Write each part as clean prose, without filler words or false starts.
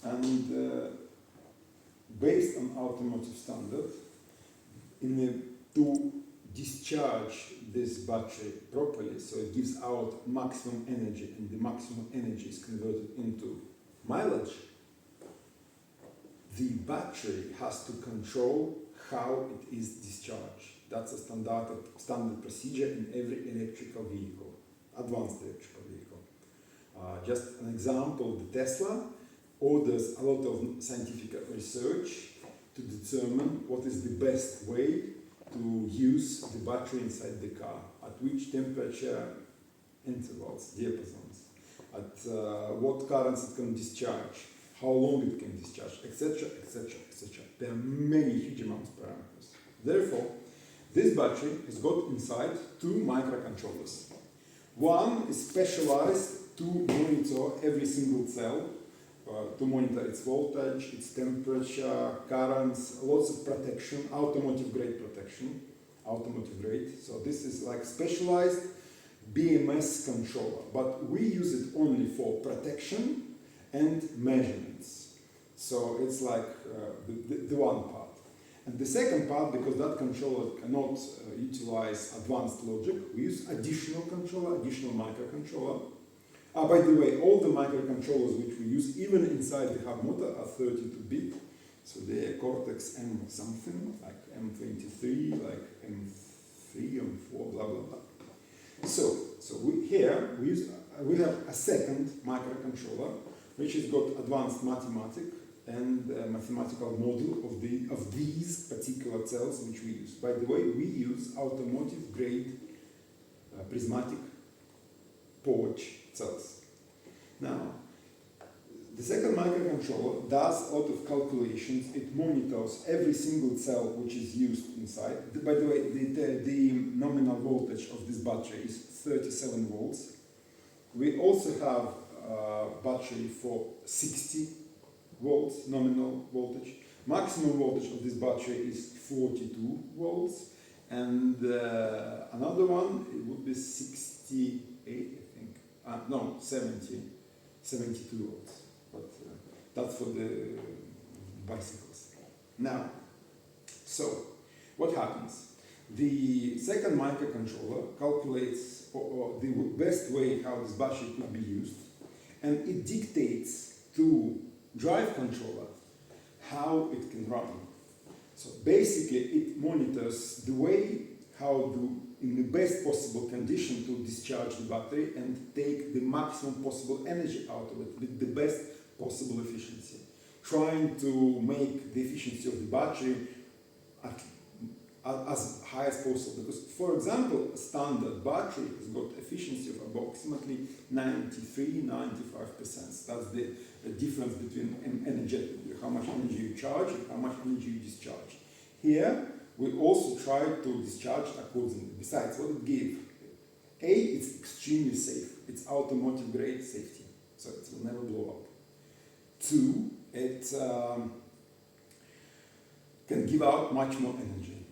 And based on automotive standard, to discharge this battery properly, so it gives out maximum energy, and the maximum energy is converted into mileage, the battery has to control how it is discharged. That's a standard procedure in every electrical vehicle, advanced electrical vehicle. Just an example, the Tesla orders a lot of scientific research to determine what is the best way to use the battery inside the car, at which temperature intervals, diapasons, at what currents it can discharge, how long it can discharge, etc., etc., etc. There are many huge amounts of parameters. Therefore, this battery has got inside two microcontrollers. One is specialized to monitor every single cell, to monitor its voltage, its temperature, currents, lots of protection, automotive grade protection, automotive grade. So this is like specialized BMS controller, but we use it only for protection and measurements. So it's like the one part. And the second part, because that controller cannot utilize advanced logic, we use additional controller, additional microcontroller. By the way, all the microcontrollers which we use, even inside the hub motor, are 32-bit. So they're Cortex M something, like M23, like M3, M4, blah, blah, blah. So we have a second microcontroller, which has got advanced mathematics and mathematical model of these particular cells which we use. By the way, we use automotive grade prismatic Porsche cells. Now, the second microcontroller does a lot of calculations. It monitors every single cell which is used inside. By the way, the nominal voltage of this battery is 37 volts. We also have a battery for 60 volts nominal voltage. Maximum voltage of this battery is 42 volts, and another one, it would be 68, I think. No, 72 volts. But that's for the bicycles. Now, so what happens? The second microcontroller calculates the best way how this battery could be used, and it dictates to drive controller how it can run. So basically it monitors the way how to, in the best possible condition, to discharge the battery and take the maximum possible energy out of it with the best possible efficiency, trying to make the efficiency of the battery as high as possible. Because, for example, a standard battery has got efficiency of approximately 93–95%. That's the difference between energetic, how much energy you charge and how much energy you discharge. Here, we also try to discharge accordingly. Besides, what it gives? A, it's extremely safe. It's automotive grade safety, so it will never blow up. Two, it can give out much more energy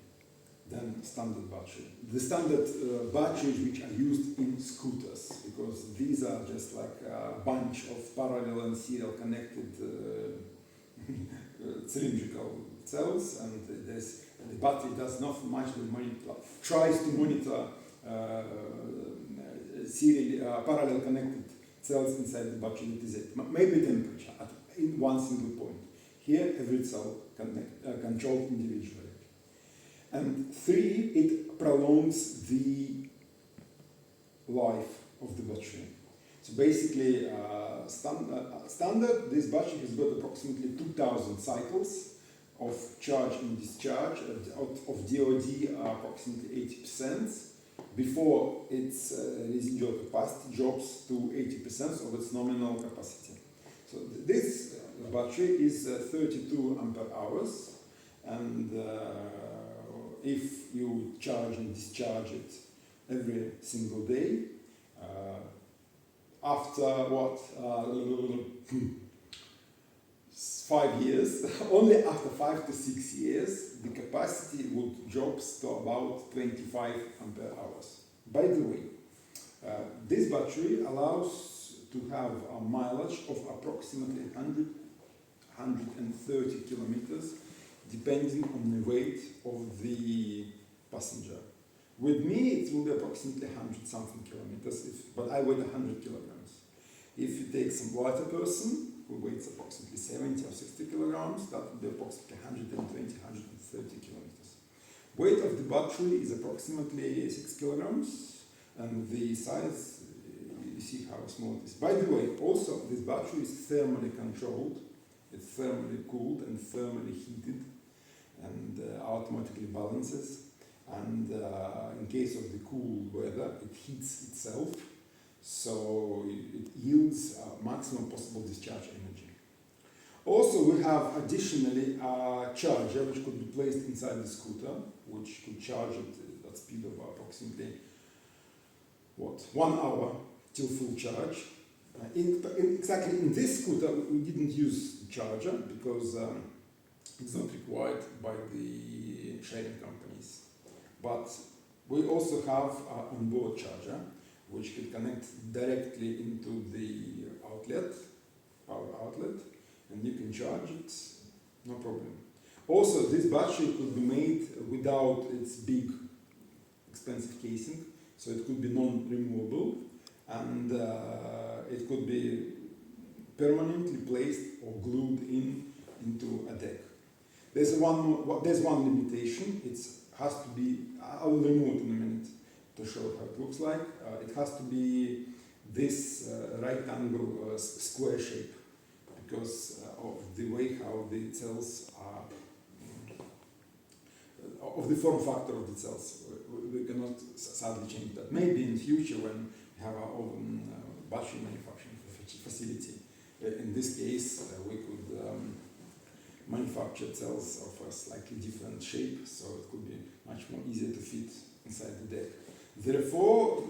than standard battery. The standard batteries which are used in scooters, because these are just like a bunch of parallel and serial connected cylindrical cells, and the battery does not much to monitor, tries to monitor parallel connected cells inside the battery. That is it. Maybe temperature in one single point. Here, every cell controlled individually. And three, it prolongs the life of the battery. So basically, standard, this battery has got approximately 2,000 cycles of charge and discharge, of DOD approximately 80%, before its residual capacity drops to 80% of its nominal capacity. So this battery is 32 ampere hours, and if you charge and discharge it every single day, after what, 5 years, only after 5 to 6 years, the capacity would drop to about 25 ampere hours. By the way, this battery allows to have a mileage of approximately 130 kilometers, depending on the weight of the passenger. With me, it will be approximately 100 something kilometers, but I weigh 100 kilograms. If you take some lighter person who weighs approximately 70 or 60 kilograms, that would be approximately 120, 130 kilometers. Weight of the battery is approximately 6 kilograms, and the size, you see how small it is. By the way, also this battery is thermally controlled. It's thermally cooled and thermally heated, and automatically balances. And in case of the cool weather, it heats itself, so it yields maximum possible discharge energy. Also, we have additionally a charger which could be placed inside the scooter, which could charge it at a speed of approximately 1 hour till full charge. Exactly in this scooter, we didn't use the charger because it's not required by the sharing companies. But we also have an onboard charger, which can connect directly into the power outlet, and you can charge it, no problem. Also, this battery could be made without its big, expensive casing, so it could be non-removable, and it could be permanently placed or glued into a deck. There's one limitation. It has to be, I will remove it in a minute to show how it looks like. It has to be this right angle square shape, because of the way how the cells are, of the form factor of the cells. We cannot sadly change that. Maybe in the future when we have our own battery manufacturing facility. In this case, we could manufacture cells of a slightly different shape, so it could be much more easier to fit inside the deck. Therefore,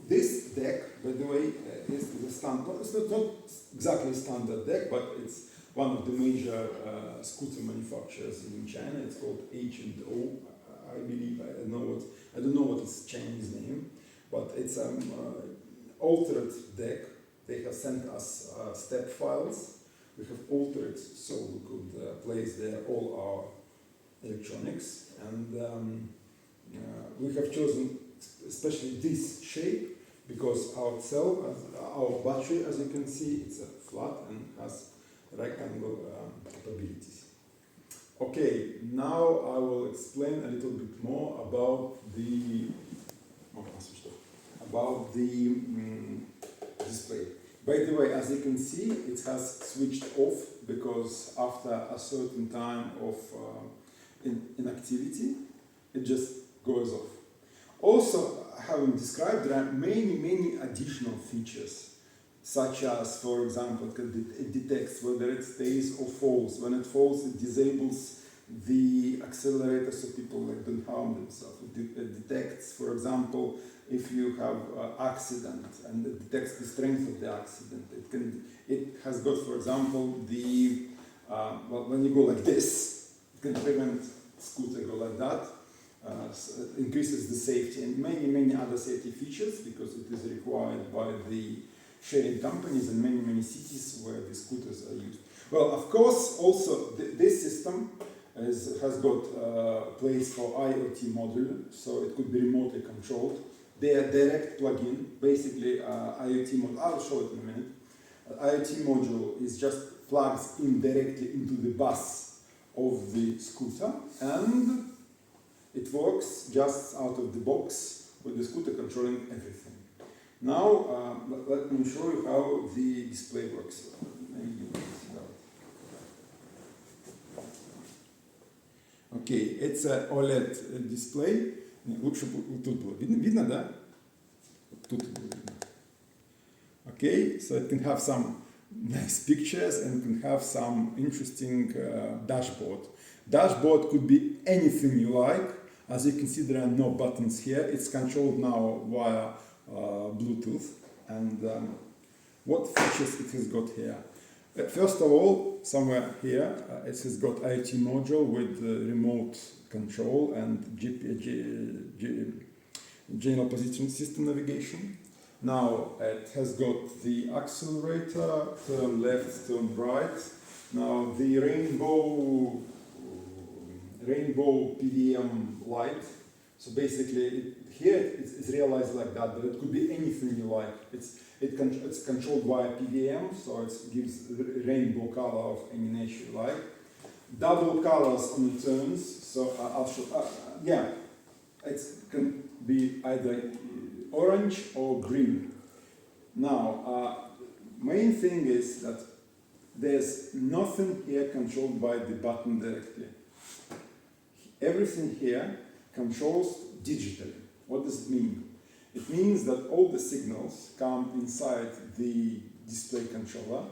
this deck, by the way, is the standard. It's not exactly a standard deck, but it's one of the major scooter manufacturers in China. It's called H&O, I believe. I don't know what its Chinese name, but it's an altered deck. They have sent us step files. We have altered so we could place there all our electronics, and we have chosen especially this shape because our cell, our battery, as you can see, it's flat and has rectangle capabilities. Okay, now I will explain a little bit more about the display. By the way, as you can see, it has switched off because after a certain time of inactivity, it just goes off. Also, having described, there are many additional features, such as, for example, it detects whether it stays or falls. When it falls, it disables the accelerator so people don't harm themselves. It detects, for example, if you have an accident, and it detects the strength of the accident. It has got, for example, the when you go like this, it can prevent scooter go like that. Increases the safety and many other safety features because it is required by the sharing companies in many cities where the scooters are used. Well, of course, also this system has got a place for IoT module, so it could be remotely controlled. They are direct plug-in, basically IoT module. I'll show it in a minute. IoT module is just plugs in directly into the bus of the scooter, and it works just out of the box with the scooter controlling everything. Now, let me show you how the display works. Maybe you can see that. Okay, it's an OLED display. Лучше тут было. Видно, да? Тут было видно. Okay, so it can have some nice pictures and can have some interesting dashboard. Dashboard could be anything you like. As you can see, there are no buttons here. It's controlled now via Bluetooth. And what features it has got here? First of all, somewhere here, it has got IoT module with remote control and general position system navigation. Now it has got the accelerator, turn left, turn right. Now the rainbow PWM light. So basically, here it's realized like that, but it could be anything you like. It's controlled via PWM, so it gives rainbow color of any nature you like. Double colors on the turns. So I'll show. Yeah, it can be either orange or green. Now, main thing is that there's nothing here controlled by the button directly. Everything here controls digitally. What does it mean? It means that all the signals come inside the display controller,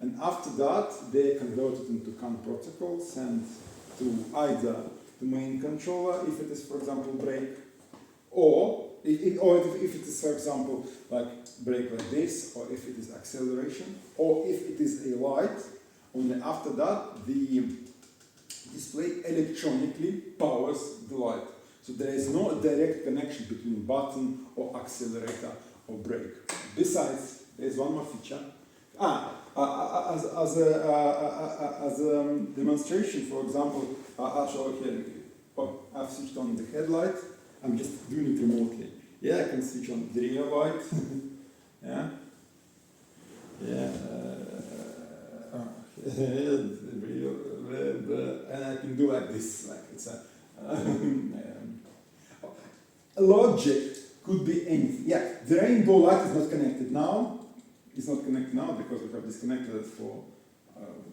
and after that they are converted into CAN protocol, sent to either the main controller if it is, for example, brake, or if it is, for example, like brake like this, or if it is acceleration, or if it is a light. Only after that the display electronically powers the light. So there is no direct connection between button or accelerator or brake. Besides, there is one more feature. As a demonstration, for example, I'll show you here. Oh, I've switched on the headlight. I'm just doing it remotely. Yeah, I can switch on the rear light. Yeah. Yeah. And I can do like this, like it's a logic could be anything. Yeah, the rainbow light is not connected now. It's not connected now because we have disconnected it for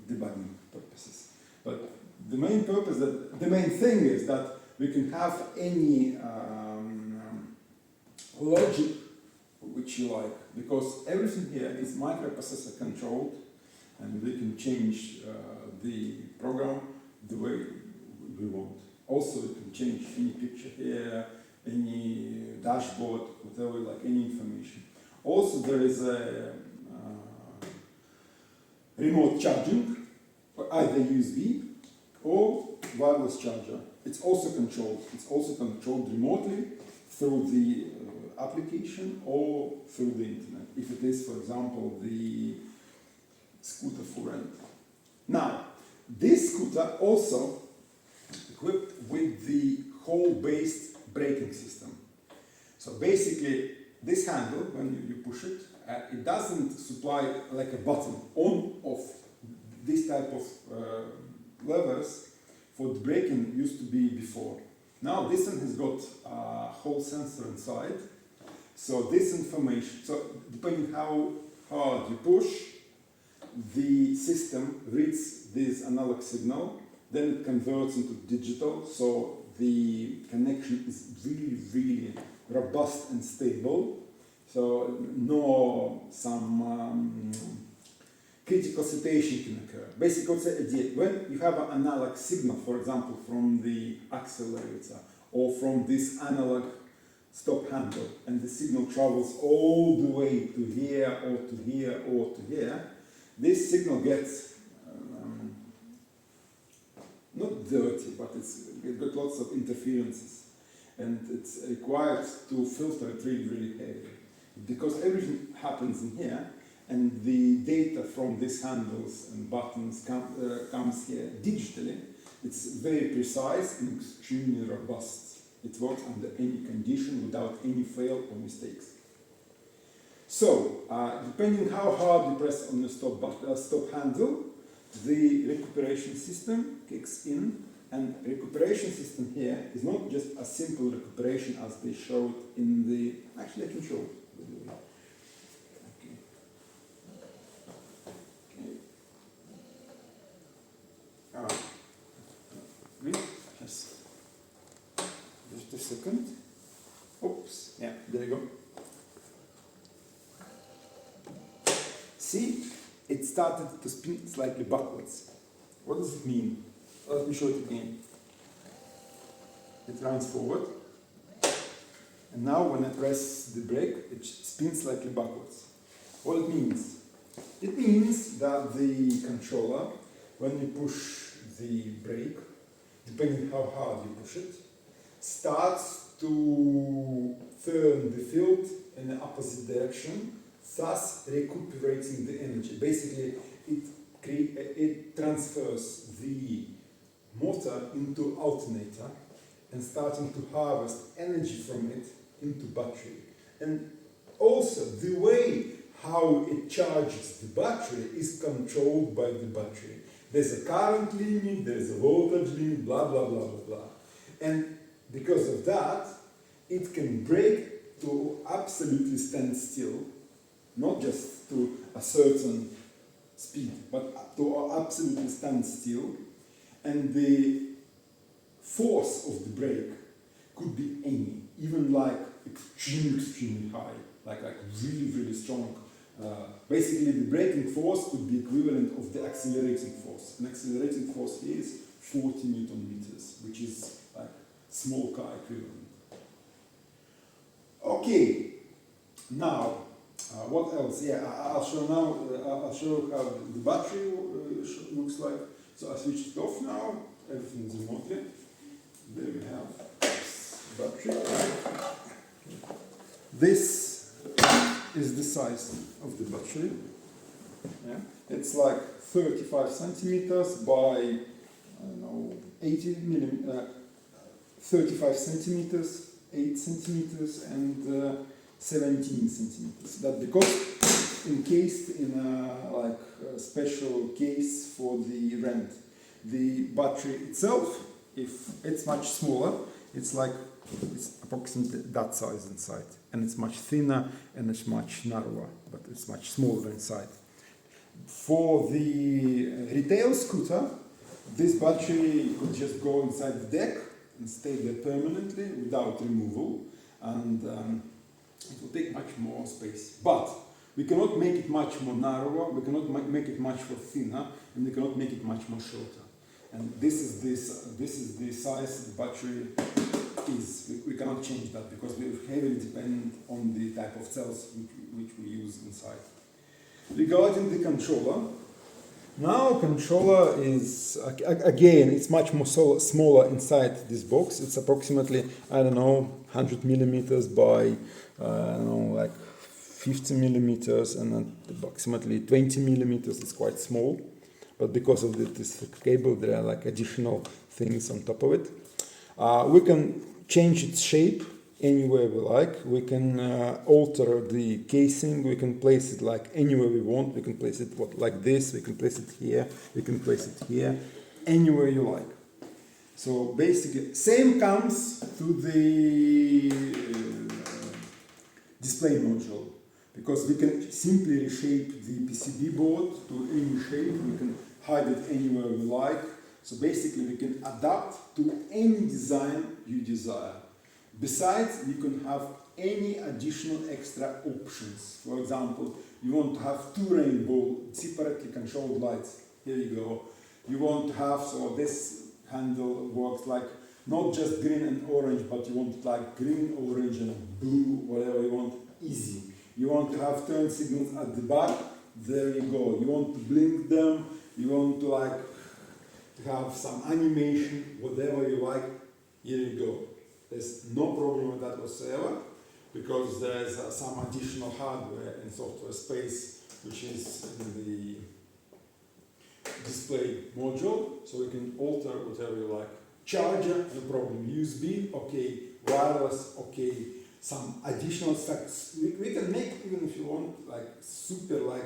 debugging purposes. But the main purpose, the main thing is that we can have any logic which you like, because everything here is microprocessor controlled, and we can change the program the way we want. Also, we can change any picture here, any dashboard, whatever, like any information. Also, there is a remote charging, either USB or wireless charger. It's also controlled. It's also controlled remotely through the application or through the internet. If it is, for example, the scooter for rent. Now, this scooter also equipped with the hole-based braking system. So basically, this handle, when you push it, it doesn't supply like a button on, off. This type of levers for the braking used to be before. Now this one has got a hole sensor inside. So this information, so depending how hard you push, the system reads this analog signal, then it converts into digital, so the connection is really, really robust and stable. So no some critical situation can occur. Basically, what's the idea? When you have an analog signal, for example, from the accelerator or from this analog stop handle, and the signal travels all the way to here or to here or to here, this signal gets not dirty, but it's got lots of interferences, and it's required to filter it really, really heavily, because everything happens in here, and the data from these handles and buttons comes here digitally. It's very precise and extremely robust. It works under any condition without any fail or mistakes. So, depending how hard you press on the stop handle, the recuperation system kicks in, and recuperation system here is not just a simple recuperation as they showed in the. Actually, I can show it. Just a second. Oops. Yeah, there you go. See, it started to spin slightly backwards. What does it mean? Let me show it again. It runs forward. And now when I press the brake, it spins slightly backwards. What it means? It means that the controller, when you push the brake, depending how hard you push it, starts to turn the field in the opposite direction, thus recuperating the energy. Basically, it transfers the motor into alternator and starting to harvest energy from it into battery. And also the way how it charges the battery is controlled by the battery. There's a current limit, there's a voltage limit, blah, blah, blah, blah, blah. And because of that, it can break to absolutely stand still, not just to a certain speed, but to absolutely stand still. And the force of the brake could be any, even like extremely high, like really, really strong. Basically, the braking force could be equivalent of the accelerating force. An accelerating force is 40 Newton meters, which is like small car equivalent. Okay, now what else? Yeah, I'll show now. I'll show how the battery looks like. So I switched it off now. Everything is remotely. There we have battery. This is the size of the battery. Yeah. It's like 35 centimeters by, I don't know, 35 centimeters, 8 centimeters, and 17 centimeters. That because encased in a special case for the rent. The battery itself, if it's much smaller, it's approximately that size inside, and it's much thinner and it's much narrower, but it's much smaller inside. For the retail scooter, this battery could just go inside the deck and stay there permanently without removal, and it will take much more space. But we cannot make it much more narrower, we cannot make it much more thinner, and we cannot make it much more shorter. And this is the size the battery is. We cannot change that because we heavily depend on the type of cells which we use inside. Regarding the controller, now controller is, again, it's much more smaller inside this box. It's approximately, I don't know, 100 millimeters by, I don't know, like 50 millimeters, and approximately 20 millimeters. It's quite small. But because of this cable, there are like additional things on top of it. We can change its shape anywhere we like. We can alter the casing. We can place it like anywhere we want. We can place it like this. We can place it here. We can place it here. Anywhere you like. So basically, same comes to the display module. Because we can simply reshape the PCB board to any shape. We can hide it anywhere we like. So basically we can adapt to any design you desire. Besides, you can have any additional extra options. For example, you want to have 2 rainbow separately controlled lights. Here you go. You want to have, so this handle works like not just green and orange, but you want like green, orange, and blue, whatever you want, easy. You want to have turn signals at the back, there you go. You want to blink them, you want to have some animation, whatever you like, here you go. There's no problem with that whatsoever, because there's some additional hardware and software space which is in the display module, so we can alter whatever you like. Charger, no problem. USB, okay. Wireless, okay. Some additional specs. We can make, even if you want, like super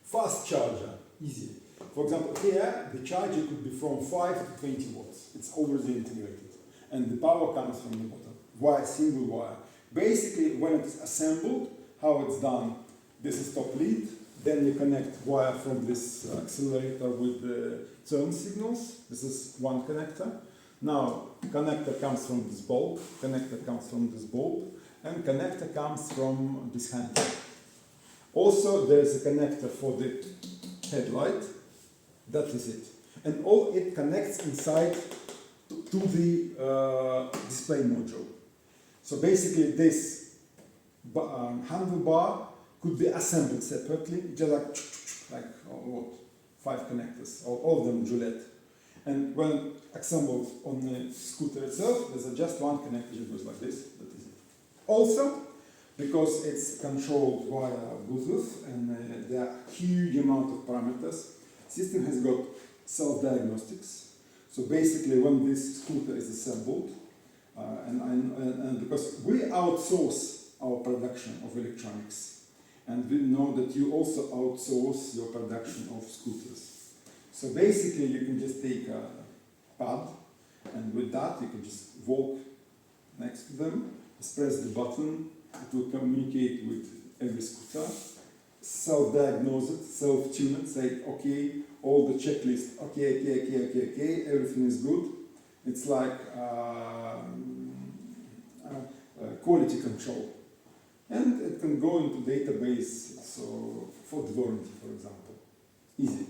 fast charger, easy. For example, here the charger could be from 5 to 20 watts. It's already integrated, and the power comes from the bottom via single wire. Basically, when it's assembled, how it's done? This is top lead. Then you connect wire from this accelerator with the turn signals. This is one connector. Now, connector comes from this bulb. Connector comes from this bulb. And connector comes from this handle. Also, there's a connector for the headlight. That is it. And all it connects inside to the display module. So basically, this handlebar could be assembled separately, just like what, 5 connectors, all of them Gillette. And when assembled on the scooter itself, there's just one connector that goes like this. That is it. Also, because it's controlled via Bluetooth and there are huge amount of parameters, system has got self-diagnostics. So basically, when this scooter is assembled, and because we outsource our production of electronics, and we know that you also outsource your production of scooters. So basically, you can just take a pad, and with that, you can just walk next to them, press the button, it will communicate with every scooter, self-diagnose it, self-tune it, say, okay, all the checklist, okay, everything is good. It's like quality control. And it can go into database, so for the warranty, for example, easy.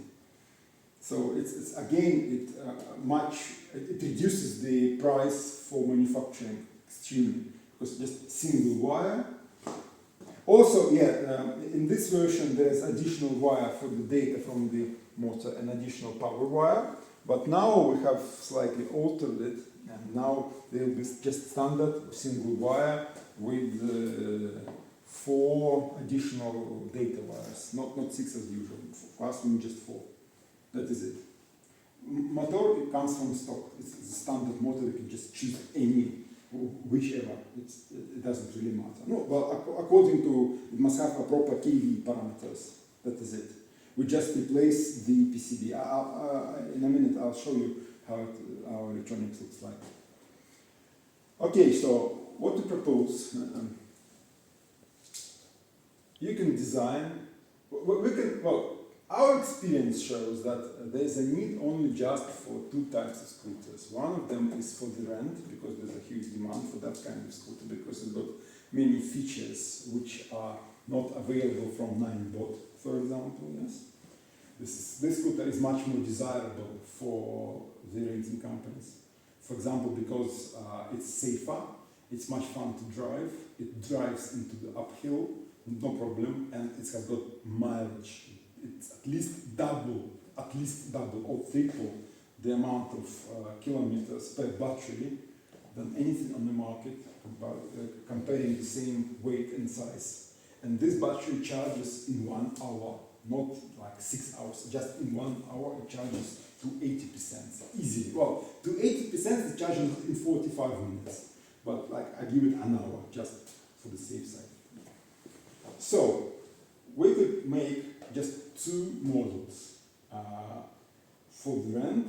So it's again, it reduces the price for manufacturing extremely, because just single wire. Also, in this version there's additional wire for the data from the motor and additional power wire, but now we have slightly altered it, and now there will be just standard single wire with 4 additional data wires, not 6 as usual. For us, we need just 4. That is it. Motor, it comes from stock. It's a standard motor. You can just choose any, whichever. It doesn't really matter. No, well, according to, it must have a proper KV parameters. That is it. We just replace the PCB. In a minute, I'll show you how our electronics looks like. Okay, so what to propose? You can design. Our experience shows that there is a need only just for 2 types of scooters. One of them is for the rent, because there's a huge demand for that kind of scooter, because it's got many features which are not available from 9bot, for example. Yes, this scooter is much more desirable for the renting companies. For example, because it's safer, it's much fun to drive, it drives into the uphill, no problem, and it has got mileage. It's at least double or triple the amount of kilometers per battery than anything on the market, comparing the same weight and size. And this battery charges in 1 hour, not like 6 hours, just in 1 hour it charges to 80% easily. Well, to 80% it charges in 45 minutes, but like I give it an hour just for the safe side. So we could make just 2 models for the rent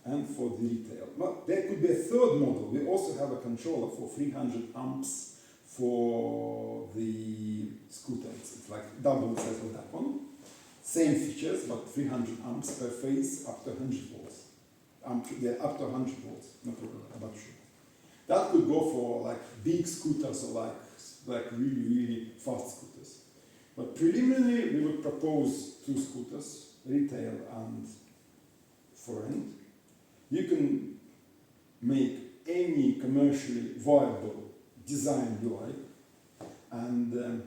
and for the retail. But there could be a 3rd model. We also have a controller for 300 amps for the scooter. It's like double the size of that one. Same features, but 300 amps per phase, up to 100 volts. Up to 100 volts, no problem, a battery. That could go for like big scooters or like really, really fast scooters. But preliminarily, we would propose 2 scooters, retail and for rent. You can make any commercially viable design you like, and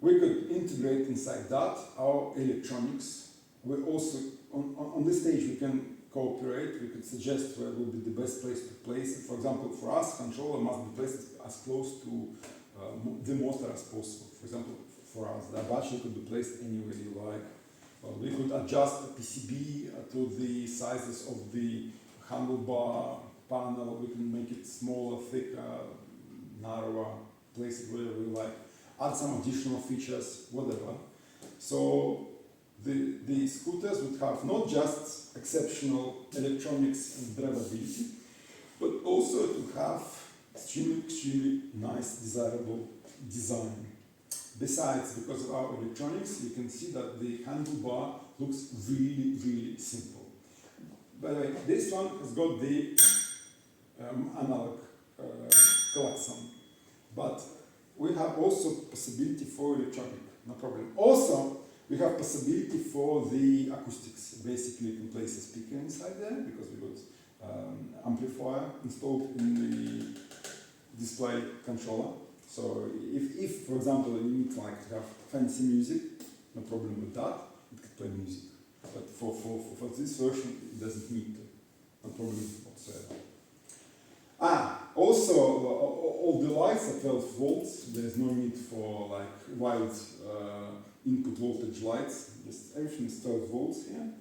we could integrate inside that our electronics. We also, on this stage, we can cooperate. We could suggest where would be the best place to place it. For example, for us, controller must be placed as close to the motor as possible. For example, for us, the battery could be placed anywhere you like. Well, we could adjust the PCB to the sizes of the handlebar panel. We can make it smaller, thicker, narrower, place it wherever we like. Add some additional features, whatever. So the scooters would have not just exceptional electronics and drivability, but also to have extremely nice, desirable design. Besides, because of our electronics, you can see that the handlebar looks really simple. By the way, this one has got the analog klaxon, but we have also possibility for electronic, no problem. Also, we have possibility for the acoustics. Basically, you can place a speaker inside there because we got amplifier installed in the display controller. So if for example, you need to have fancy music, no problem with that, it can play music. But for this version, it doesn't need to, no problem whatsoever. Also, Also, all the lights are 12 volts. There's no need for like wide input voltage lights. Just everything is 12 volts here.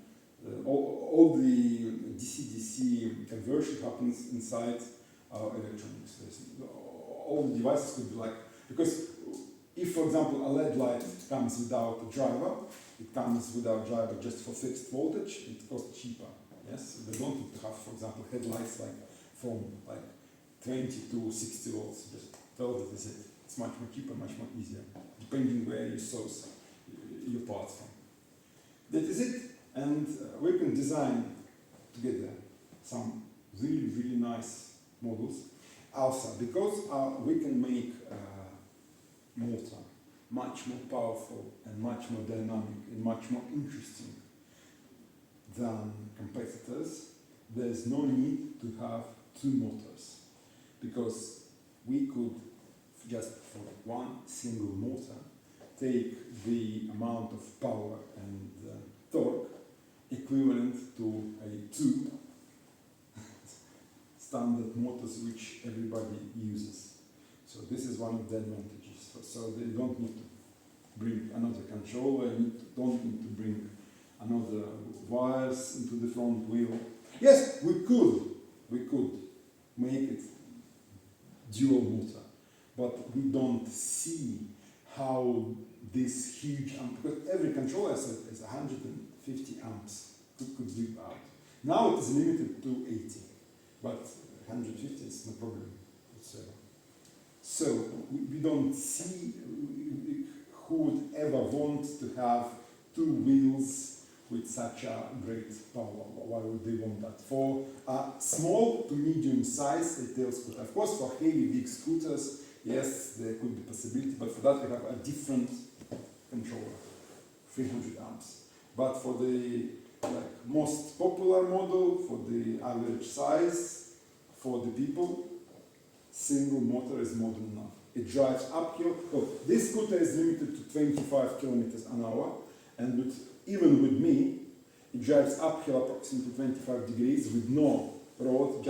All the DC-DC conversion happens inside our electronics. All the devices could be like, because if, for example, a LED light comes without a driver, it comes without driver just for fixed voltage, it costs cheaper. Yes, they don't need to have, for example, headlights like from like 20 to 60 volts. Just 12 is it. It's much more cheaper, much more easier, depending where you source your parts from. That is it, and we can design together some really, really nice models. Also, because we can make motor much more powerful and much more dynamic and much more interesting than competitors, there's no need to have two motors, because we could just for one single motor take the amount of power and torque equivalent to a two standard motors which everybody uses. So this is one of the advantages. So they don't need to bring another controller, don't need to bring another wires into the front wheel. Yes, we could make it dual motor, but we don't see how this huge amp, because every controller is 150 amps could whip out. Now it is limited to 80, but 150 is no problem whatsoever. So we don't see who would ever want to have two wheels with such a great power. Why would they want that? For small to medium size retail scooter. Of course, for heavy big scooters, yes, there could be possibility, but for that we have a different controller, 300 amps. But for the most popular model, for the average size, for the people, single motor is more than enough. It drives uphill. Oh, this scooter is limited to 25 kilometers an hour, and even with me, it drives uphill approximately 25 degrees with no road,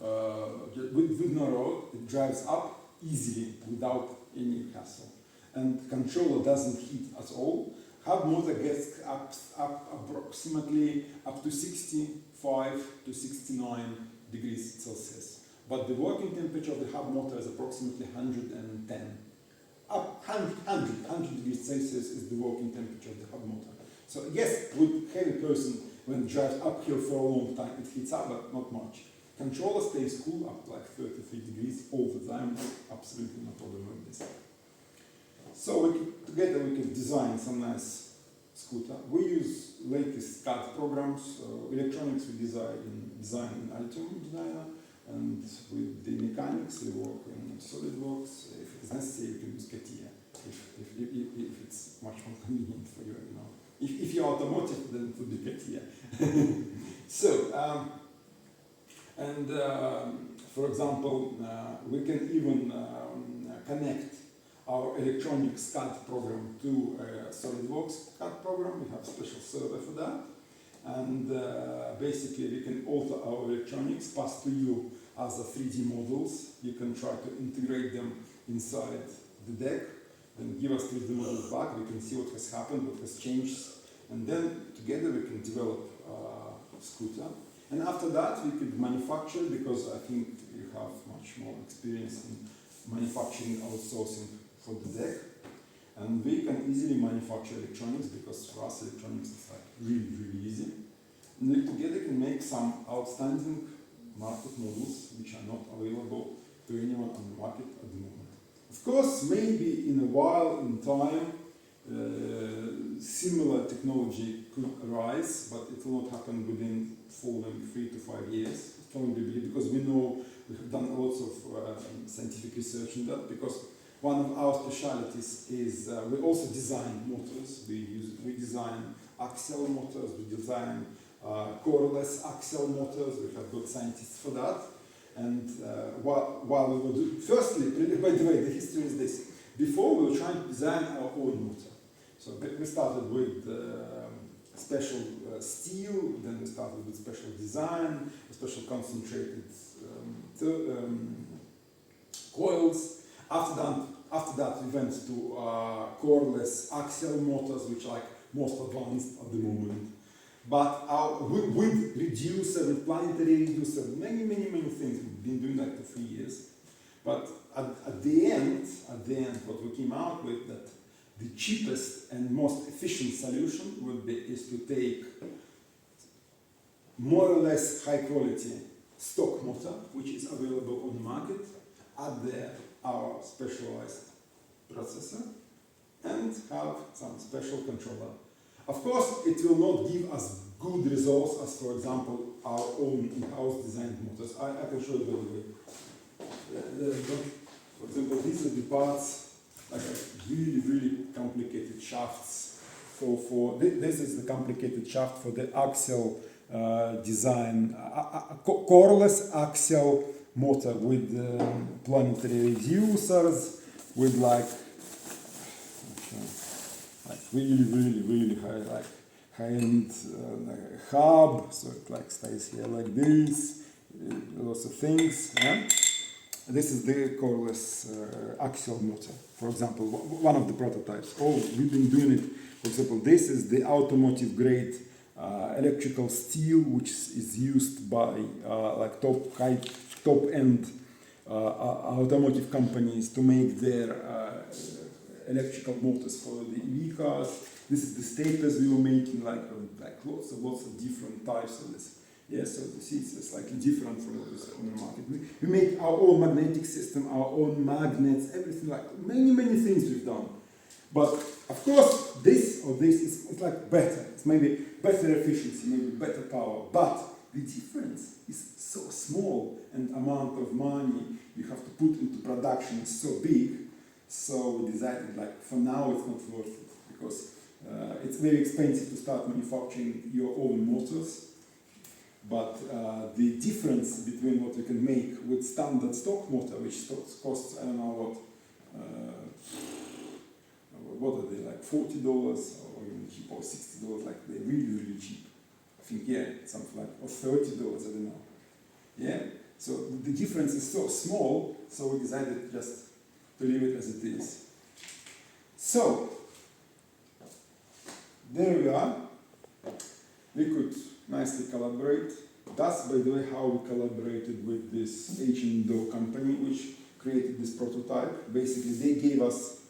with no road. It drives up easily without any hassle. And controller doesn't heat at all. Hub motor gets up approximately up to 65 to 69 degrees Celsius. But the working temperature of the hub motor is approximately 110. 100 degrees Celsius is the working temperature of the hub motor. So yes, with heavy person, when it drives uphill for a long time, it heats up, but not much. Controller stays cool up to like 33 degrees all the time, absolutely no problem with this. So together we can design some nice scooter. We use latest CAD programs, electronics we design in Altium Designer, and with the mechanics we work in SolidWorks. If it's necessary, you can use CATIA, if it's much more convenient for you. If you're automotive, then it would be CATIA. So, for example, we can even connect our electronics CAD program to SolidWorks CAD program. We have a special server for that. And basically we can alter our electronics, pass to you as a 3D models. You can try to integrate them inside the deck, then give us 3D models back. We can see what has happened, what has changed. And then together we can develop a scooter. And after that we could manufacture, because I think you have much more experience in manufacturing outsourcing for the deck. And we can easily manufacture electronics, because for us electronics is like really, really easy. And we together can make some outstanding market models which are not available to anyone on the market at the moment. Of course, maybe in a while, in time, similar technology could arise, but it will not happen within following 3 to 5 years, strongly believe, because we know we have done lots of scientific research in that, because one of our specialities is we also design motors. We design axial motors, we design coreless axial motors. We have got scientists for that. And while we were doing, firstly, by the way, the history is this. Before we were trying to design our own motor. So we started with special steel, then we started with special design, special concentrated coils. After that, we went to coreless axial motors, which are like most advanced at the moment. But with reducer, with planetary reducer, many things. We've been doing that for 3 years. But at the end, what we came out with that the cheapest and most efficient solution is to take more or less high quality stock motor, which is available on the market, add our specialized processor, and have some special controller. Of course, it will not give us good results as, for example, our own in-house designed motors. I can show you the way. For example, these are the parts, like really complicated shafts. This is the complicated shaft for the axial design, coreless axial motor with planetary reducers, with like really high-end hub, so it like stays here like this, lots of things. Yeah? This is the coreless axial motor, for example, one of the prototypes. We've been doing it. For example, this is the automotive grade electrical steel, which is used by like top-end automotive companies to make their electrical motors for the EV cars. This is the staples we were making, like lots of different types of this. Yeah, so you see, it's slightly different from what is on the market. We make our own magnetic system, our own magnets, everything, like many things we've done. But of course, this is it's like better. It's maybe better efficiency, maybe better power. But the difference is so small, and amount of money you have to put into production is so big. So we decided, like, for now it's not worth it, because it's very expensive to start manufacturing your own motors. But the difference between what you can make with standard stock motor, which costs, I don't know what are they, like $40 or even cheaper, or $60, like they're really cheap. I think, yeah, something like, or $30, I don't know. Yeah, so the difference is so small, so we decided just to leave it as it is. So, there we are. We could nicely collaborate. That's, by the way, how we collaborated with this H&Do company, which created this prototype. Basically, they gave us,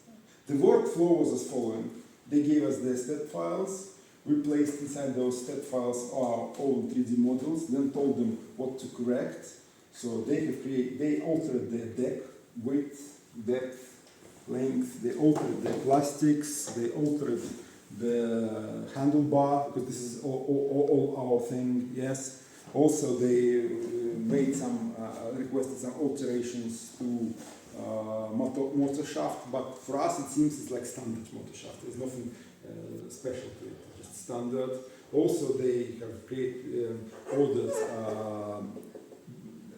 the workflow was as following. They gave us the step files. We placed inside those step files our own 3D models, then told them what to correct. So they altered the deck, width, depth, length, they altered the plastics, they altered the handlebar, because this is all our thing, yes. Also, they made requested some alterations to motor shaft, but for us it seems it's like standard motor shaft. There's nothing special to it, just standard. Also, they have ordered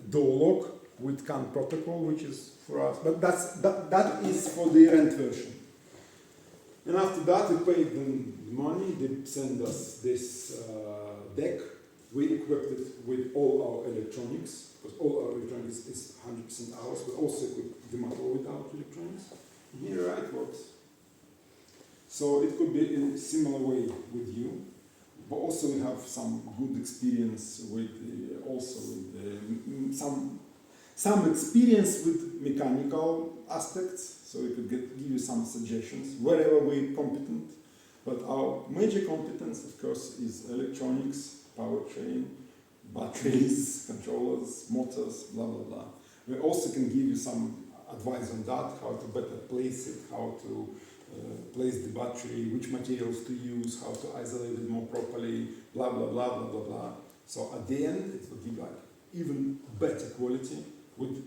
door lock with CAN protocol, which is for us, but that is for the rent version. And after that, we paid them money. They sent us this deck. We equipped it with all our electronics, because all our electronics is 100% ours. We also equipped the motor with our electronics. And here it works. So it could be in a similar way with you, but also we have some good experience with some experience with mechanical aspects. So we could give you some suggestions wherever we're competent. But our major competence, of course, is electronics, powertrain, batteries, controllers, motors, blah, blah, blah. We also can give you some advice on that, how to better place it, how to place the battery, which materials to use, how to isolate it more properly, blah, blah, blah, blah, blah, blah. So at the end, it will give like even better quality with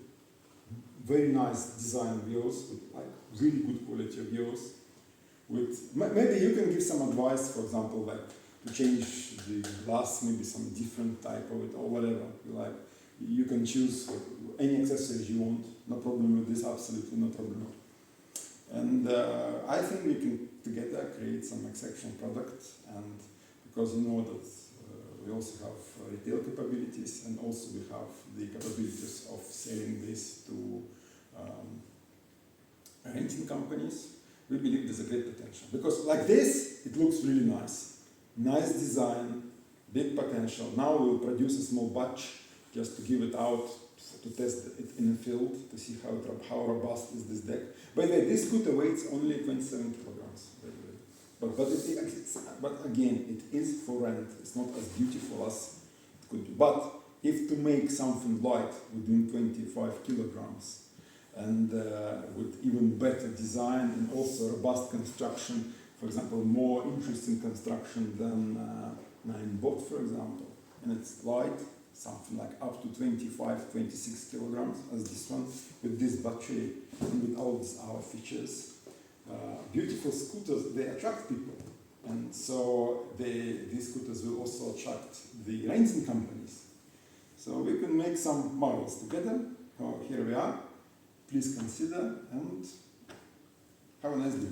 very nice design views, with like really good quality of views. With maybe you can give some advice, for example, like to change the glass, maybe some different type of it or whatever. Like you can choose any accessories you want. No problem with this, absolutely no problem. And I think we can together create some exceptional product, and because you know that we also have retail capabilities, and also we have the capabilities of selling this to renting companies. We believe there's a great potential because like this, it looks really nice. Nice design, big potential. Now we'll produce a small batch just to give it out to test it in the field to see how robust is this deck. By the way, this scooter weighs only 27 kilograms. By the way. But again, it is for rent. It's not as beautiful as it could be. But if to make something light within 25 kilograms and with even better design and also robust construction, for example, more interesting construction than 9-bot, for example, and it's light, something like up to 25, 26 kilograms as this one, with this battery and with all our features. Beautiful scooters, they attract people. And so these scooters will also attract the renting companies. So we can make some models together. Here we are. Please consider and have a nice day.